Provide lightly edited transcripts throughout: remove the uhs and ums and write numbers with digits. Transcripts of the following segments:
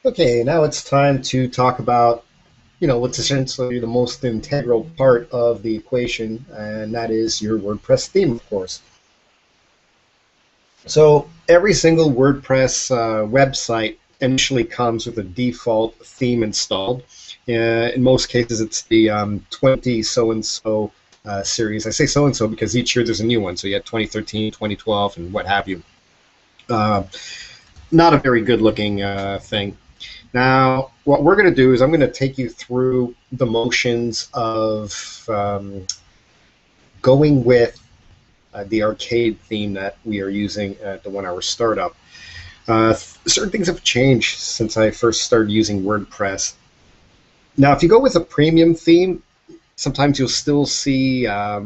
Okay, now it's time to talk about, what's essentially the most integral part of the equation, and that is your WordPress theme, of course. So every single WordPress website initially comes with a default theme installed. In most cases, it's the 20 so-and-so series. I say so-and-so because each year there's a new one. So you had 2013, 2012, and what have you. Uh, Not a very good looking thing. Now, what we're going to do is I'm going to take you through the motions of going with the arcade theme that we are using at the 1 hour startup. Certain things have changed since I first started using WordPress. Now, if you go with a premium theme, sometimes you'll still see a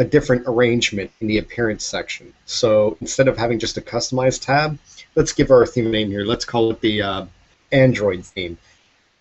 different arrangement in the appearance section. So instead of having just a customized tab, let's give our theme a name here. Let's call it the Android theme.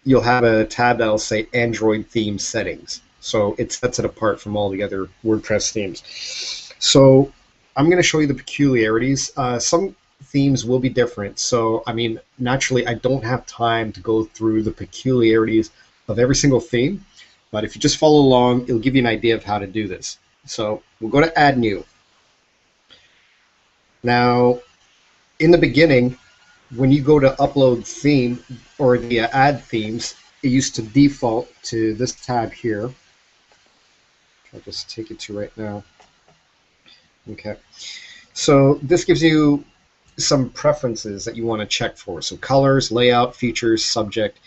You'll have a tab that'll say Android theme settings. So it sets it apart from all the other WordPress themes. So I'm going to show you the peculiarities. Some themes will be different. So, I mean, naturally, I don't have time to go through the peculiarities of every single theme. But if you just follow along, it'll give you an idea of how to do this. So we'll go to Add New. Now, in the beginning, when you go to upload theme or the add themes, it used to default to this tab here. I'll just take it to right now. Okay. So this gives you some preferences that you want to check for. So colors, layout, features, subject,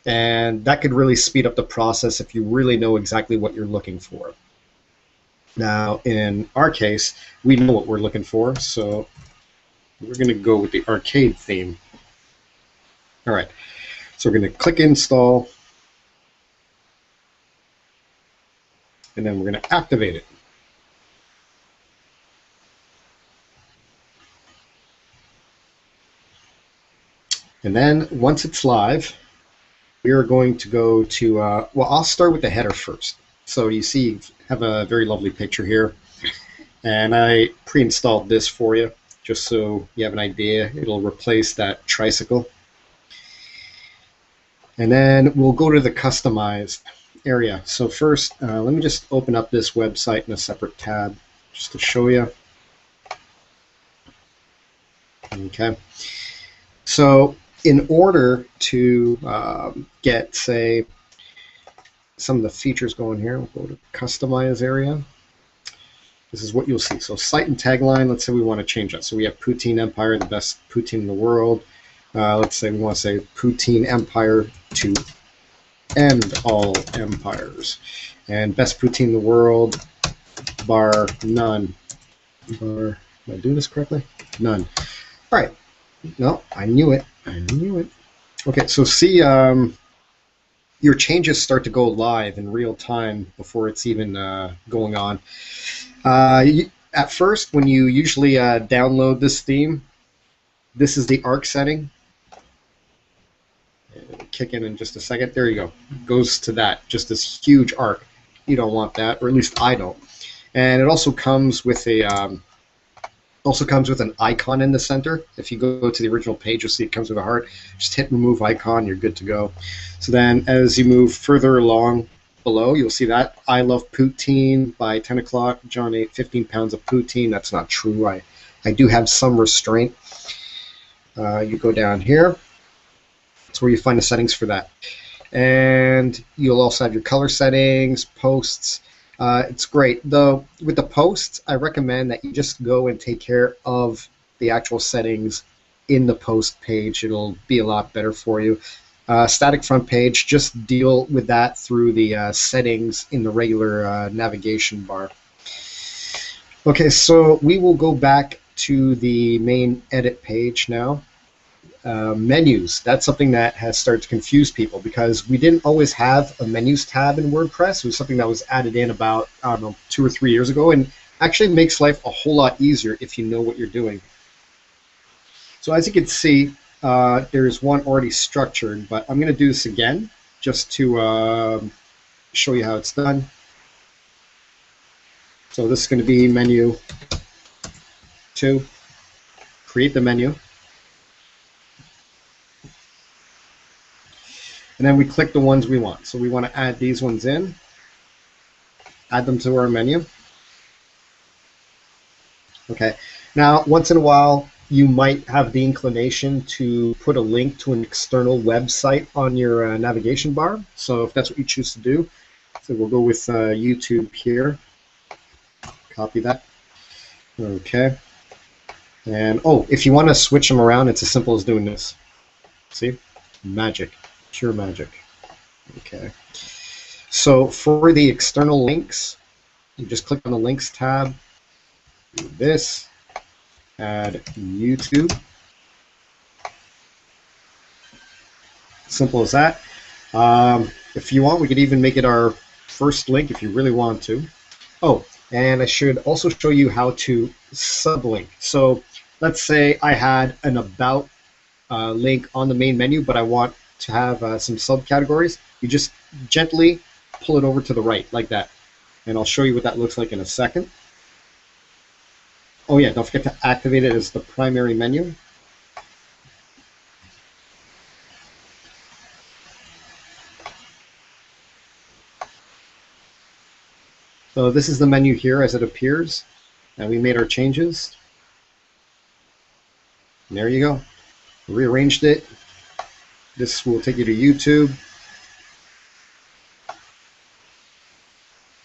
and that could really speed up the process if you really know exactly what you're looking for. Now, in our case, we know what we're looking for, so we're going to go with the arcade theme. All right, so we're going to click install, and then we're going to activate it. And then once it's live, we are going to go to, well, I'll start with the header first. So you see, you have a very lovely picture here. And I pre-installed this for you, just so you have an idea. It'll replace that tricycle. And then we'll go to the customized area. So first, let me just open up this website in a separate tab, just to show you. Okay. So in order to get, say, some of the features going here, we'll go to customize area. This is what you'll see. So site and tagline, let's say we want to change that. So we have Poutine Empire, the best poutine in the world. Let's say we want to say Poutine Empire to end all empires. And best poutine in the world, bar none. Bar, did I do this correctly? None. All right. No, I knew it. I knew it. Okay, so see, your changes start to go live in real time before it's even going on. At first, when you usually download this theme, this is the arc setting. It'll kick in just a second. There you go. It goes to that, just this huge arc. You don't want that, or at least I don't. And it also comes with a an icon in the center. If you go to the original page, you'll see it comes with a heart. Just hit remove icon, you're good to go. So then as you move further along below, you'll see that I love poutine by 10 o'clock. John ate 15 pounds of poutine. That's not true. I do have some restraint. You go down here. That's where you find the settings for that. And you'll also have your color settings, posts. It's great. Though with the posts, I recommend that you just go and take care of the actual settings in the post page. It'll be a lot better for you. Static front page, just deal with that through the settings in the regular navigation bar. Okay, so we will go back to the main edit page now. Menus, that's something that has started to confuse people because we didn't always have a menus tab in WordPress. It was something that was added in about, I don't know, 2 or 3 years ago, and actually makes life a whole lot easier if you know what you're doing. So as you can see, there's one already structured, but I'm going to do this again just to show you how it's done. So this is going to be menu 2, create the menu. And then we click the ones we want. So we want to add these ones in, add them to our menu. Okay. Now, once in a while, you might have the inclination to put a link to an external website on your navigation bar. So if that's what you choose to do, so we'll go with YouTube here. Copy that. Okay. And oh, if you want to switch them around, it's as simple as doing this. See? Magic. Pure magic. Okay. So for the external links, you just click on the links tab, do this, add YouTube. Simple as that. If you want, we could even make it our first link if you really want to. Oh, and I should also show you how to sublink. So let's say I had an about link on the main menu, but I want to have some subcategories. You just gently pull it over to the right like that. And I'll show you what that looks like in a second. Oh yeah, don't forget to activate it as the primary menu. So this is the menu here as it appears. And we made our changes. And there you go. Rearranged it. This will take you to YouTube.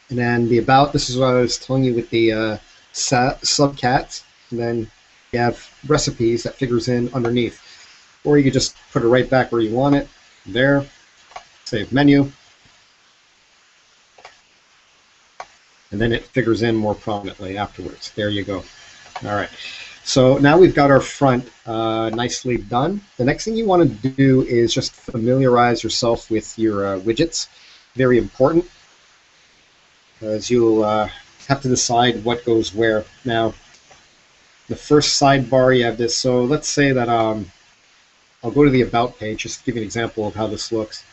And then the about, this is what I was telling you with the subcats. And then you have recipes that figures in underneath. Or you could just put it right back where you want it. There. Save menu. And then it figures in more prominently afterwards. There you go. All right. So now we've got our front nicely done. The next thing you want to do is just familiarize yourself with your widgets. Very important, because you'll have to decide what goes where. Now, the first sidebar, you have this. So let's say that I'll go to the About page, just to give you an example of how this looks.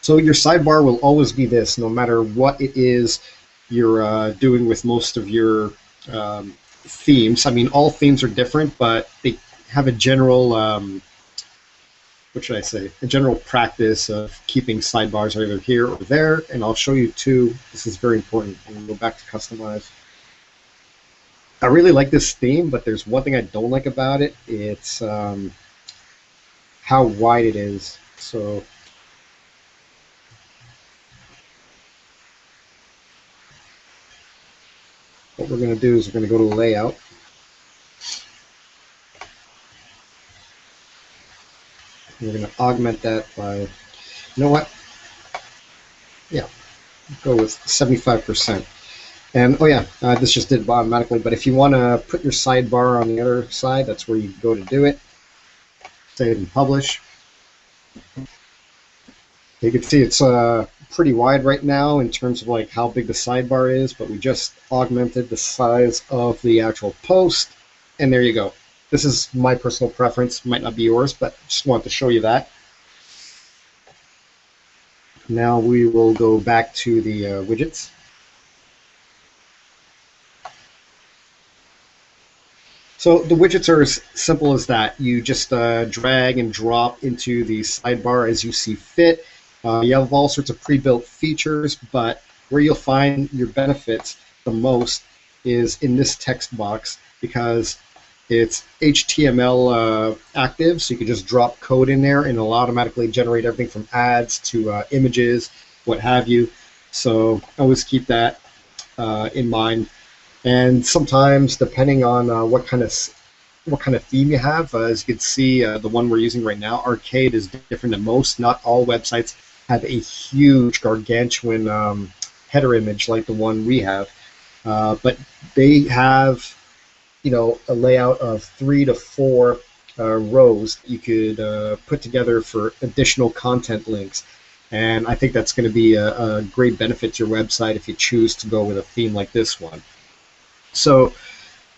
So your sidebar will always be this, no matter what it is you're doing with most of your themes. I mean, all themes are different, but they have a general, what should I say, a general practice of keeping sidebars either here or there. And I'll show you two. This is very important. I'm going to go back to customize. I really like this theme, but there's one thing I don't like about it. It's how wide it is. So what we're going to do is we're going to go to layout. We're going to augment that by, you know what? Yeah, go with 75%. And oh yeah, this just did automatically, but if you want to put your sidebar on the other side, that's where you go to do it. Save and publish. You can see it's pretty wide right now in terms of like how big the sidebar is, but we just augmented the size of the actual post, and there you go. This is my personal preference, might not be yours, but just wanted to show you that. Now we will go back to the widgets. So the widgets are as simple as that. You just drag and drop into the sidebar as you see fit. You have all sorts of pre-built features, but where you'll find your benefits the most is in this text box, because it's HTML active, so you can just drop code in there and it'll automatically generate everything from ads to images, what have you. So always keep that in mind. And sometimes, depending on what kind of theme you have, as you can see, the one we're using right now, Arcade, is different than most. Not all websites have a huge, gargantuan header image like the one we have, but they have, you know, a layout of 3 to 4 rows you could put together for additional content links. And I think that's going to be a great benefit to your website if you choose to go with a theme like this one. So,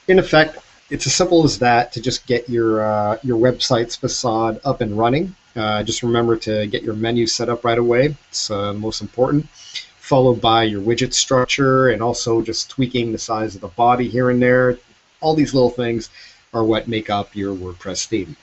in effect, it's as simple as that to just get your website's facade up and running. Just remember to get your menu set up right away. It's most important. Followed by your widget structure, and also just tweaking the size of the body here and there. All these little things are what make up your WordPress theme.